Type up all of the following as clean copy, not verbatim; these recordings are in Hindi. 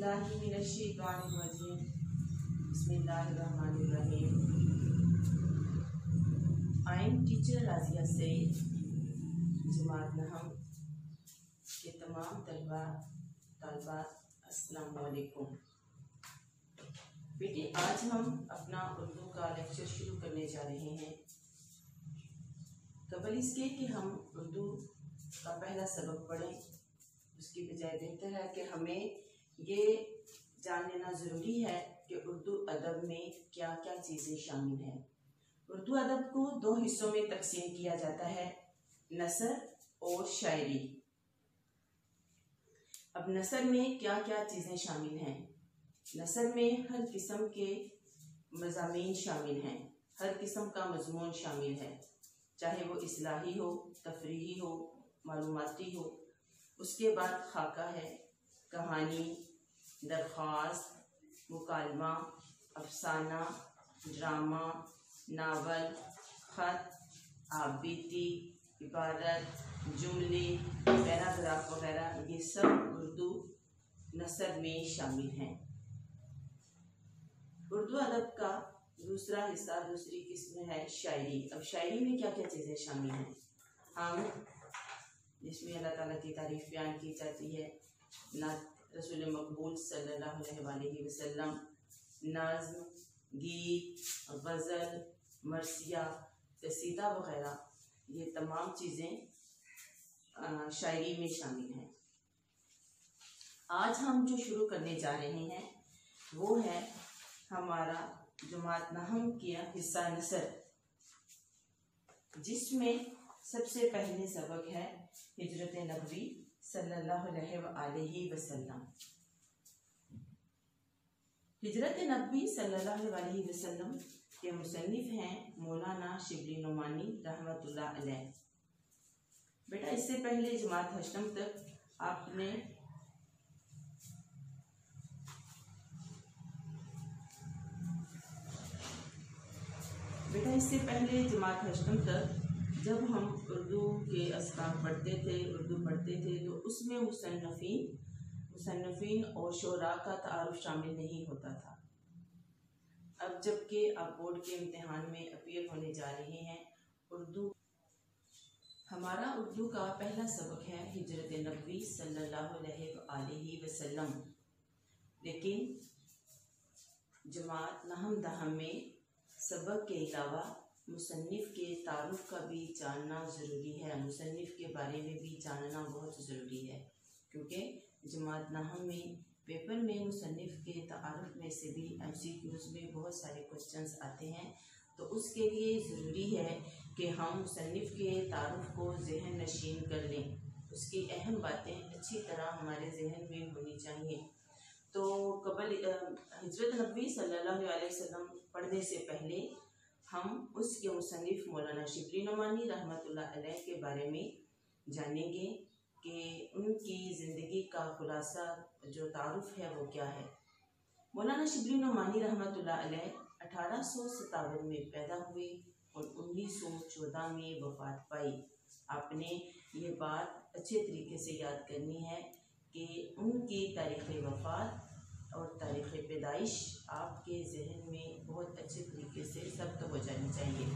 औज़ुबिल्लाहिमिनश्शैतानिर्रजीम बिस्मिल्लाहिर्रहमानिर्रहीम। I am teacher Razia Saeed. जमात नहम के तमाम तलबा तलबात अस्सलाम वालेकुम। बेटे, आज हम अपना उर्दू का लेक्चर शुरू करने जा रहे हैं। कबल इसके कि हम उर्दू का पहला सबक पढ़ें, उसकी बजाय बेहतर है कि हमें ये जान लेना ज़रूरी है कि उर्दू अदब में क्या क्या चीज़ें शामिल हैं। उर्दू अदब को दो हिस्सों में तकसीम किया जाता है, नसर और शायरी। अब नसर में क्या क्या चीज़ें शामिल हैं? नसर में हर किस्म के मज़ामीन शामिल हैं, हर किस्म का मज़मून शामिल है, चाहे वो इस्लाही हो, तफरीही हो, मालूमाती हो। उसके बाद खाका है, कहानी, दरख्वास्त, मुकालमा, अफसाना, ड्रामा, नावल, ख़त, आपबीती, इबारत, जुमले, पैराग्राफ वगैरह, ये सब उर्दू नसर में शामिल हैं। उर्दू अदब का दूसरा हिस्सा, दूसरी किस्म है शायरी। अब शायरी में क्या क्या चीज़ें शामिल हैं? हम जिसमें अल्लाह ताला की तारीफ़ बयान की जाती है, नात रसूल मकबूल सल्लल्लाहु अलैहि वसल्लम, नज़्म, गीत, गज़ल, मरसिया, कसीदा वगैरह, ये तमाम चीज़ें शायरी में शामिल हैं। आज हम जो शुरू करने जा रहे हैं वो है हमारा जमात नहम किया हिस्सा नसर, जिसमें सबसे पहले सबक है हिजरत नबवी सल्लल्लाहु अलैहि वसल्लम। हिजरत नबवी सल्लल्लाहु अलैहि वसल्लम के मुसन्निफ हैं मौलाना शिबली नुमानी रहमतुल्लाह अलैह। बेटा, इससे पहले जमात हश्तम तक आपने जब हम उर्दू के अस्काम पढ़ते थे तो उसमें मुसन्निफीन और शोरा का तारुफ शामिल नहीं होता था। अब जबकि आप बोर्ड के इम्तिहान में अपीयर होने जा रहे हैं, हमारा उर्दू का पहला सबक है हिजरत नबवी सल्लल्लाहु अलैहि वसल्लम। लेकिन जमात नहम दहम में सबक के अलावा मुसन्निफ के तारुफ का भी जानना ज़रूरी है, मुसन्निफ के बारे में भी जानना बहुत ज़रूरी है, क्योंकि जमात नहम में पेपर में मुसन्निफ के तारुफ में से भी MCQs में बहुत सारे क्वेश्चंस आते हैं। तो उसके लिए ज़रूरी है कि हम मुसन्निफ के तारुफ को ज़हन नशीन कर लें, उसकी अहम बातें अच्छी तरह हमारे जहन में होनी चाहिए। तो कबल हिजरत नबवी सल्लल्लाहु अलैहि वसल्लम पढ़ने से पहले हम उसके मुसन्निफ मौलाना शिबली नुमानी रहमतुल्लाह अलैह के बारे में जानेंगे कि उनकी ज़िंदगी का खुलासा जो तारुफ है वो क्या है। मौलाना शिबली नुमानी रहमतुल्लाह अलैह 1857 में पैदा हुए और 1914 में वफ़ात पाई। आपने ये बात अच्छे तरीके से याद करनी है कि उनकी तारीख़ वफ़ात और तारीख़ पैदाइश आपके जहन में बहुत अच्छे तरीके से ज़ब्त हो जानी चाहिए।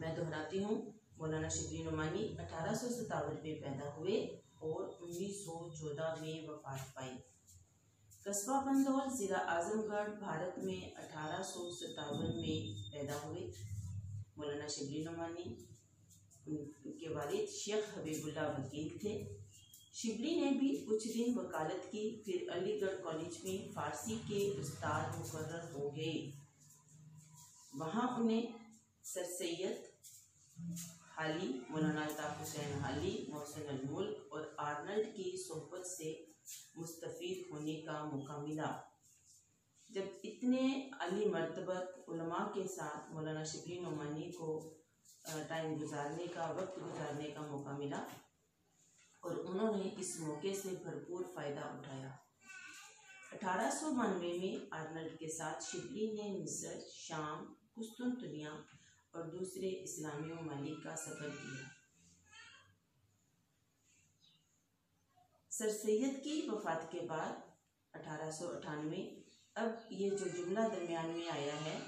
मैं दोहराती हूँ, मौलाना शिबली नुमानी 1857 में पैदा हुए और 1914 में वफ़ात पाई। कस्बा बंदौल, ज़िला आज़मगढ़, भारत में 1857 में पैदा हुए। मौलाना शिबली नुमानी, उनके वालिद शेख हबीबुल्लाह वकील थे। शिबली ने भी कुछ दिन वकालत की, फिर अलीगढ़ कॉलेज में फ़ारसी के उस्ताद मुकर्रर हो गए। वहाँ उन्हें सर सैयद हाली, मौलाना अल्ताफ़ हुसैन हाली, मोहसिन अल मुल्क और आर्नल्ड की सोहबत से मुस्तफ़ीद होने का मौका मिला। जब इतने अली मर्तबत उलमा के साथ मौलाना शिबली नुमानी को वक्त गुजारने का मौका मिला और उन्होंने इस मौके से भरपूर फ़ायदा उठाया। 1892 में आर्नल्ड के साथ शिबली ने मिस्र, शाम, कुस्तुनतुनिया और दूसरे इस्लामी ममालिक का सफ़र किया। सर सैयद की वफ़ात के बाद 1898। अब ये जो जुमला दरमियान में आया है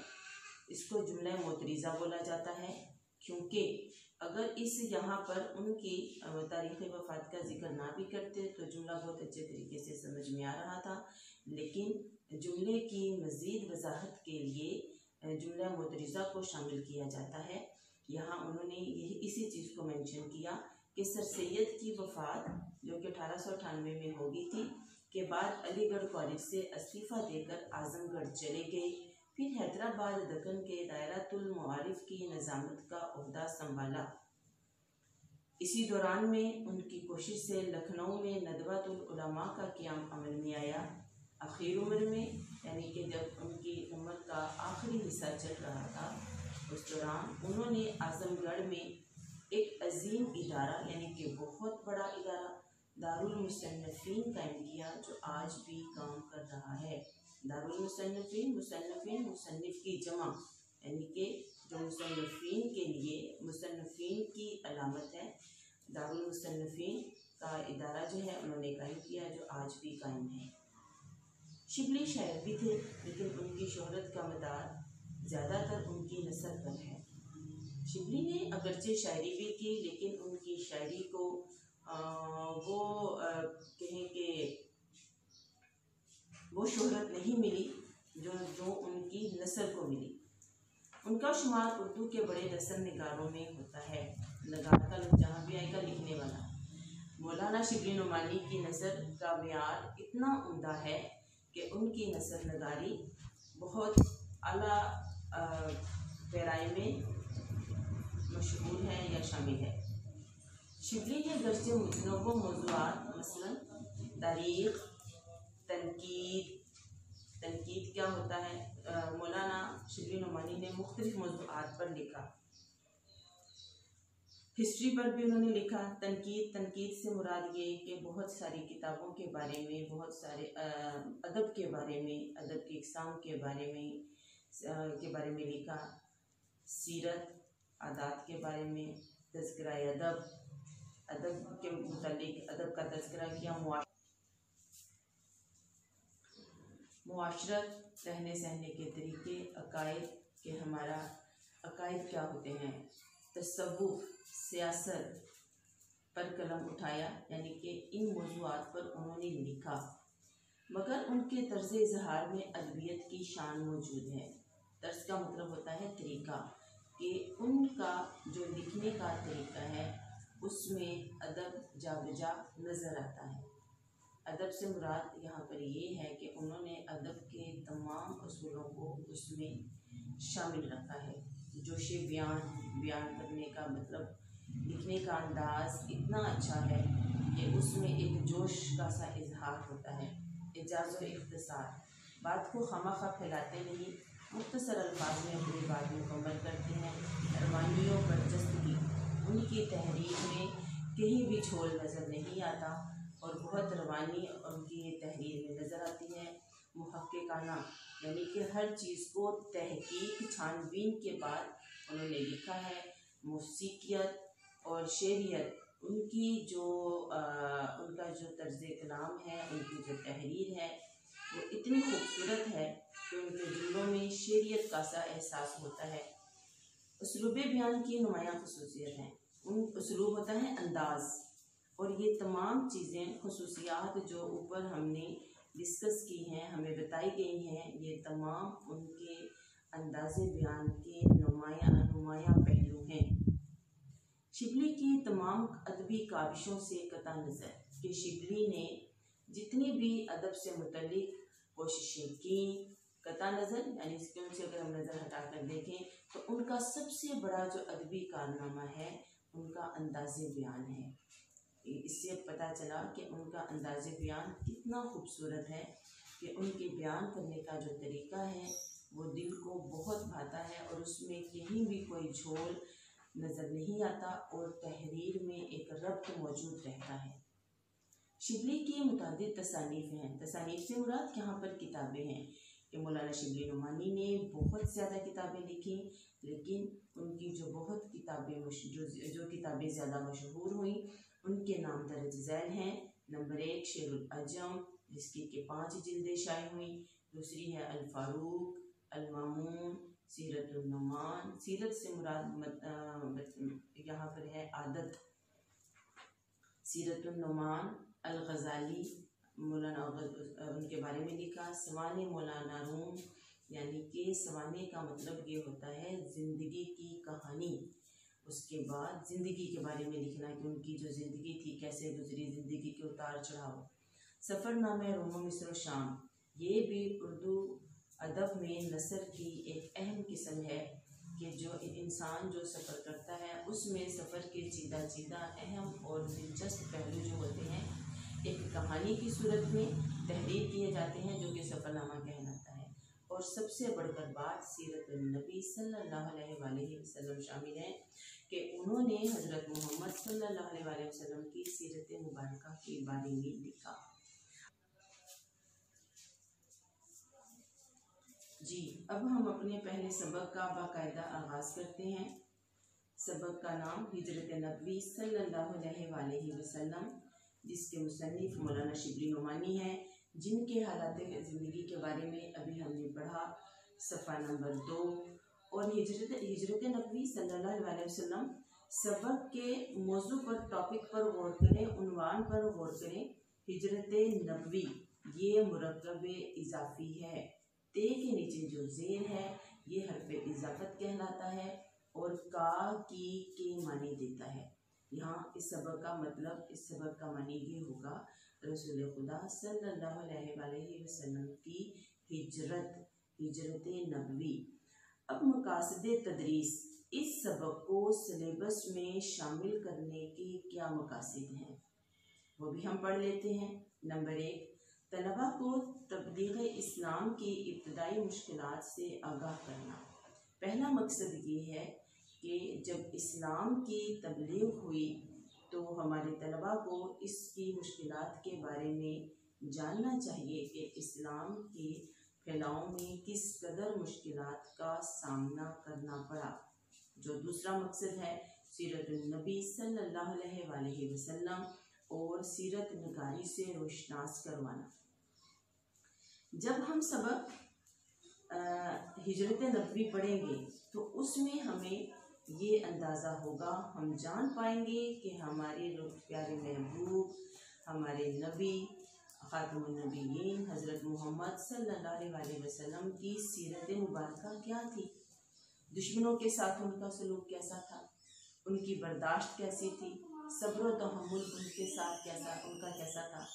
इसको जुमला मोतरीज़ा बोला जाता है, क्योंकि अगर इस यहाँ पर उनकी तारीख़ वफ़ात का जिक्र ना भी करते तो जुमला बहुत अच्छे तरीके से समझ में आ रहा था, लेकिन जुमले की मज़ीद वजाहत के लिए जुमला मोतरीज़ा को शामिल किया जाता है। यहाँ उन्होंने यही इसी चीज़ को मेंशन किया कि सर सैयद की वफ़ात जो कि 1898 में हो गई थी के बाद अलीगढ़ कॉलेज से इस्तीफ़ा देकर आज़मगढ़ चले गए, फिर हैदराबाद दक्कन के दायरातुल मआरिफ की निज़ामत का ओहदा संभाला। इसी दौरान में उनकी कोशिश से लखनऊ में नदवतुल उलमा का क़याम अमल में आया। आखिर उम्र में यानी कि जब उनकी उम्र का आखिरी हिस्सा चल रहा था उस दौरान उन्होंने आज़मगढ़ में एक अजीम इदारा यानी कि बहुत बड़ा इदारा दारुल मुसन्नफ़ीन कायम किया, जो आज भी काम कर रहा है। दारुल मुसन्नफ़ीन, मुसन्नफ़ीन मुसन्निफ़ की जमा, यानी कि जो मुसन्नफ़ीन के लिए मुसन्नफ़ीन की अलामत है। दारुल मुसन्नफ़ीन का इदारा जो है उन्होंने कायम किया, जो आज भी कायम है। शिबली शायर भी थे, लेकिन उनकी शोहरत का मदार ज़्यादातर उनकी नस्ल पर है। शिबली ने अगरचे शायरी भी की, लेकिन उनकी शायरी को कहें कि वो शोहरत नहीं मिली जो उनकी नस्ल को मिली। उनका शुमार उर्दू के बड़े नस्ल निगारों में होता है। नगार का लफ्ज़ जहाँ भी आएगा लिखने वाला। मौलाना शिबली नुमानी की नज़र का मेयार इतना उम्दा है कि उनकी नस्ल नगारी बहुत आला पैराए में मशहूर है या शामिल है। शिबली ने गर्चे मुतनव्वो मौज़ूआत मसलन तारीख़, तनकीद क्या होता है, मौलाना शिबली नुमानी ने मुख्तलिफ मौज़ूआत पर लिखा। हिस्ट्री पर भी उन्होंने लिखा। तनकीद से मुराद ये कि बहुत सारी किताबों के बारे में, बहुत सारे अदब के बारे में, अदब की इक़साम के बारे में लिखा। सीरत, आदात के बारे में, तज़किरा अदब के मुतालिक अदब का तज़किरा किया। मुआशरत, रहने सहने के तरीके, अकायद के हमारा अकायद क्या होते हैं, तसव्वुफ़, सियासत पर कलम उठाया, यानी कि इन मौज़ूआत पर उन्होंने लिखा। मगर उनके तर्ज़ इज़हार में अदबियत की शान मौजूद है। तर्ज़ का मतलब होता है तरीका, कि उनका जो लिखने का तरीका है उसमें अदब जाबजा नज़र आता है। अदब से मुराद यहाँ पर ये है कि उन्होंने अदब के तमाम उसूलों को उसमें शामिल रखा है। जोशे बयान करने का मतलब, लिखने का अंदाज़ इतना अच्छा है कि उसमें एक जोश का सा इजहार होता है। इजाज़ व इख्तिसार, बात को खामखा फैलाते नहीं, मुख्तसर अल्फाज में अपनी बात मुकम्मल करते हैं। रवानी व बरजस्तगी, उनकी तहरीर में कहीं भी छोल नज़र नहीं आता और बहुत रवानी उनकी तहरीर में नज़र आती है। मुहक्किकाना, यानी कि हर चीज़ को तहकीक छानबीन के बाद उन्होंने लिखा है। मौसीकियत और शेरियत, उनकी जो उनका जो तर्ज़ कलाम है, उनकी जो तहरीर है वो इतनी खूबसूरत है कि उनके जुमलों में शेरियत का सा एहसास होता है। उसलूब बयान की नुमायाँ खसूसियत हैं। उसलूब होता है अंदाज़, और ये तमाम चीज़ें खसूसियात जो ऊपर हमने डिस्कस की हैं, हमें बताई गई हैं, ये तमाम उनके अंदाज़े बयान के नुमायाँ पहलू हैं। शिबली की तमाम अदबी काविशों से कता नज़र कि शिबली ने जितनी भी अदब से मुतल्लिक कोशिशें की, कता नज़र यानी उनसे अगर हम नज़र हटा कर देखें तो उनका सबसे बड़ा जो अदबी कारनामा है उनका अंदाज़े बयान है। इससे पता चला कि उनका अंदाज़े बयान कितना खूबसूरत है कि उनके बयान करने का जो तरीका है वो दिल को बहुत भाता है और उसमें कहीं भी कोई झोल नज़र नहीं आता और तहरीर में एक रब्त मौजूद रहता है। शिबली की मुतादिद तसानीफ़ हैं। तसानीफ़ से मुराद यहाँ पर किताबें हैं कि मौलाना शिबली नुमानी ने बहुत ज़्यादा किताबें लिखी, लेकिन उनकी जो बहुत किताबें जो किताबें ज़्यादा मशहूर हुई उनके नाम दर्ज झैल हैं। नंबर 1 शेरुल अजम, जिसकी के 5 जिल्दें शाये हुई। दूसरी है अल फारूक, अल मामून, सीरतुन नुमान। सीरत से मुराद यहाँ पर है आदत। सीरतुन नुमान, अल गज़ाली, मौलाना उनके बारे में लिखा। सवाने मौलाना रूम, यानी कि सवाने का मतलब ये होता है ज़िंदगी की कहानी। उसके बाद ज़िंदगी के बारे में लिखना कि उनकी जो ज़िंदगी थी कैसे गुजरी, ज़िंदगी के उतार चढ़ाव। सफ़रनामे रोम मिस्र व शाम, ये भी उर्दू अदब में नसर की एक अहम किस्म है कि जो इंसान जो सफ़र करता है उसमें सफ़र के चीदा चीदा अहम और दिलचस्प पहलू जो होते हैं एक कहानी की सूरत में तहरीर किए जाते हैं, जो कि सफ़रनामा कहलाता है। और सबसे बढ़कर बात सीरत नबी सल्लल्लाहु अलैहि वसल्लम शामिल है कि उन्होंने हज़रत मोहम्मद सल्लल्लाहु अलैहि वसल्लम की सीरत मुबारका के बारे में लिखा। जी, अब हम अपने पहले सबक का बाकायदा आगाज़ करते हैं। सबक का नाम हिजरत नबी सल्लल्लाहु अलैहि वसल्लम, जिसके मुसन्निफ मौलाना शिबली नुमानी हैं, जिनके हालात ज़िंदगी के बारे में अभी हमने पढ़ा सफ़ा नंबर 2। और हिजरत नबी सल्लल्लाहु अलैहि वसल्लम सबक के मौजू पर, टॉपिक पर गौर करें, उन्वान पर गौर करें। हिजरत नबवी ये मुरक्कब इजाफ़ी है। ते के नीचे जो ज़ेर है ये हर्फ इजाफत कहलाता है और का की के मानी देता है। यहाँ इस सबक का मतलब, इस सबक का मानी ये होगा रसूल खुदा सल्लल्लाहु अलैहि वसल्लम की हिजरत नबवी। अब मकासद तदरीस, इस सबक को सिलेबस में शामिल करने के क्या मकासद हैं वो भी हम पढ़ लेते हैं। नंबर 1, तलबा को तबलीग इस्लाम की इब्तदाई मुश्किलात से आगाह करना। पहला मकसद ये है कि जब इस्लाम की तबलीग हुई तो हमारे तलबा को इसकी मुश्किलात के बारे में जानना चाहिए कि इस्लाम के फैलाव में किस कदर मुश्किलात का सामना करना पड़ा। जो दूसरा मकसद है सीरत नबी सल्लल्लाहु अलैहि वसल्लम और सीरत नगारी से रोशनास करवाना। जब हम सबक हिजरत नबवी पढ़ेंगे तो उसमें हमें ये अंदाज़ा होगा, हम जान पाएंगे कि हमारे प्यारे महबूब, हमारे नबी खातमुन नबीयीन हज़रत मोहम्मद सल्लल्लाहु अलैहि वसल्लम की सीरत मुबारका क्या थी। दुश्मनों के साथ उनका सलूक कैसा था, उनकी बर्दाश्त कैसी थी, सब्र व तहम्मुल उनके साथ उनका कैसा था।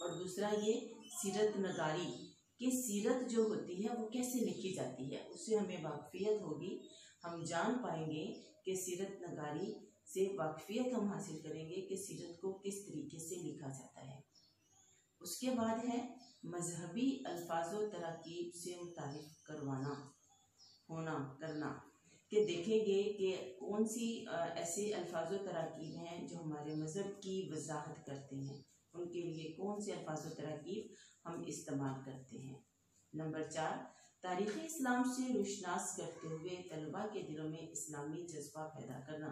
और दूसरा ये सीरत नगारी कि सीरत जो होती है वो कैसे लिखी जाती है, उससे हमें वाकफियत होगी। हम जान पाएंगे कि सीरत नगारी से वाकफियत हम हासिल करेंगे कि सीरत को किस तरीके से लिखा जाता है। उसके बाद है मजहबी अल्फाजो तराकीब से मुतारिफ करना कि देखेंगे कि कौन सी ऐसे अल्फाजो तराकीब हैं जो हमारे मज़हब की वजाहत करते हैं, उनके लिए कौन से अल्फाजो तराकीब हम इस्तेमाल करते हैं। नंबर 4, तारीख़ इस्लाम से रोशनास करते हुए तलबा के दिलों में इस्लामी जज्बा पैदा करना।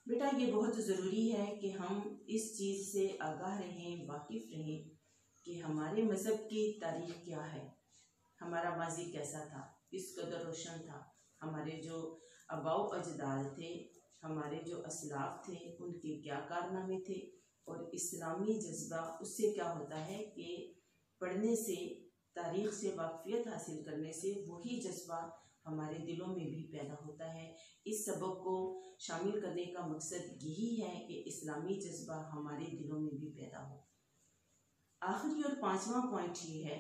बेटा ये बहुत ज़रूरी है कि हम इस चीज़ से आगाह रहें, वाकिफ़ रहें कि हमारे मज़हब की तारीख़ क्या है, हमारा माजी कैसा था, किस कदर रोशन था, हमारे जो आबाओ अजदाद थे, हमारे जो असलाफ थे, उनके क्या कारनामे थे। और इस्लामी जज्बा उससे क्या होता है कि पढ़ने से, तारीख़ से वाकफियत हासिल करने से वही जज्बा हमारे दिलों में भी पैदा होता है। इस सबक को शामिल करने का मकसद यही है कि इस्लामी जज्बा हमारे दिलों में भी पैदा हो। आखिरी और 5वां पॉइंट ये है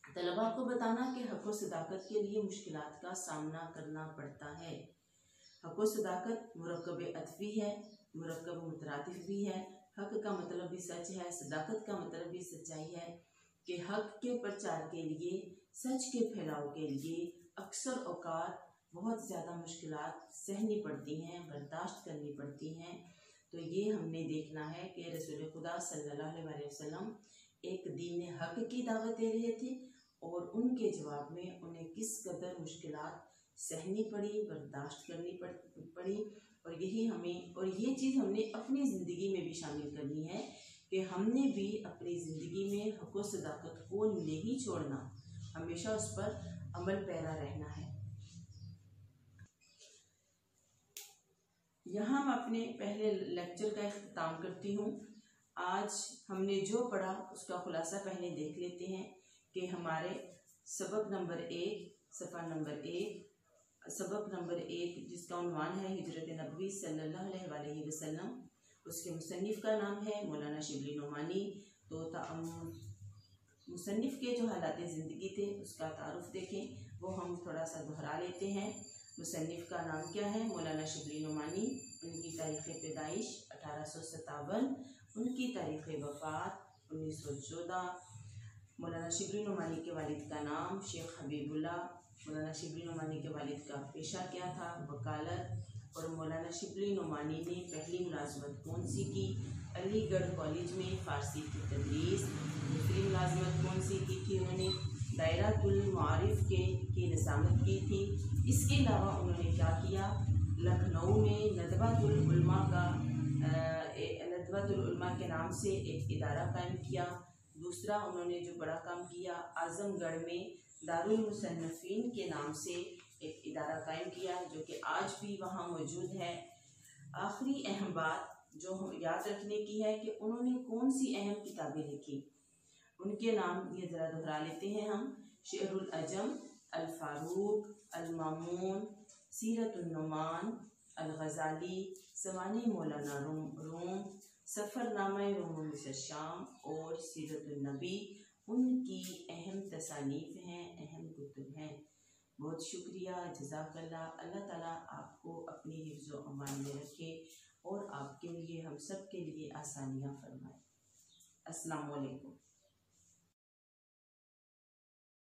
तलबा को बताना कि हक़ व सदाकत के लिए मुश्किलात का सामना करना पड़ता है। हक़ व सदाकत मुरक्कब अतफ़ी है, मुरक्कब मुतरादिफ भी है। हक़ का मतलब भी सच है, सदाकत का मतलब भी सच्चाई है कि हक़ के प्रचार के लिए, सच के फैलाव के लिए अक्सर औक़ात बहुत ज़्यादा मुश्किलात सहनी पड़ती हैं, बर्दाश्त करनी पड़ती हैं। तो ये हमने देखना है कि रसूल खुदा सल्लल्लाहु अलैहि वसल्लम एक दीन हक़ की दावत दे रहे थे और उनके जवाब में उन्हें किस कदर मुश्किलात सहनी पड़ी, बर्दाश्त करनी पड़ी। और यही हमें, और ये चीज़ हमने अपनी ज़िंदगी में भी शामिल करनी है कि हमने भी अपनी ज़िंदगी में हक़ व सदाकत को नहीं छोड़ना, हमेशा उस पर अमल पैरा रहना है। यहाँ मैं अपने पहले लेक्चर का इख्तिताम करती हूँ। आज हमने जो पढ़ा उसका खुलासा पहले देख लेते हैं कि हमारे सबक नंबर 1, सफ़ा नंबर 1, सबक नंबर 1 जिसका उन्वान है हिजरत नबवी सल्लल्लाहु अलैहि वसल्लम, उसके मुसन्निफ़ का नाम है मौलाना शिबली नोमानी। तो मुसन्निफ़ के जो हालात ज़िंदगी थे उसका तारुफ देखें, वो हम थोड़ा सा दोहरा लेते हैं। मुसन्निफ़ का नाम क्या है? मौलाना शिबली नोमानी। उनकी तारीख़ पैदाइश 1857, उनकी तारीख़ वफ़ात 1914। मौलाना शिबली नोमानी के वालिद का नाम शेख हबीबुल्ला। मौलाना शिबली नोमानी के वालिद का पेशा क्या था? वकालत। और मौलाना शिबली नोमानी ने पहली मुलाजमत कौन सी की? अलीगढ़ कॉलेज में फ़ारसी की तदरीस। दूसरी मुलाजमत कौन सी की थी? उन्होंने दायरातुल मारिफ की निज़ामत की थी। इसके अलावा उन्होंने क्या किया? लखनऊ में नदवतुल उलमा के नाम से एक इदारा कायम किया। दूसरा उन्होंने जो बड़ा काम किया, आज़मगढ़ में दारुल मुसन्निफ़ीन के नाम से एक इदारा कायम किया, जो कि आज भी वहाँ मौजूद है। आखिरी अहम बात जो हम याद रखने की है कि उन्होंने कौन सी अहम किताबें लिखी, उनके नाम ये ज़रा दोहरा लेते हैं हम। शेरुल अजम, अल फारूक, अल मामून, सीरतुन नुमान, अल गज़ाली, सवानी मौलाना रूम, सफ़रनामा रूम शाम और सीरतुन नबी उनकी अहम तसानीफ़ हैं, अहम कुतुब हैं। बहुत शुक्रिया, जज़ाकल्लाह। अल्लाह ताला आपको अपनी हिफ्ज़ व अमान में रखे और आपके लिए, हम सब के लिए आसानियाँ फरमाए। अस्सलामु अलैकुम।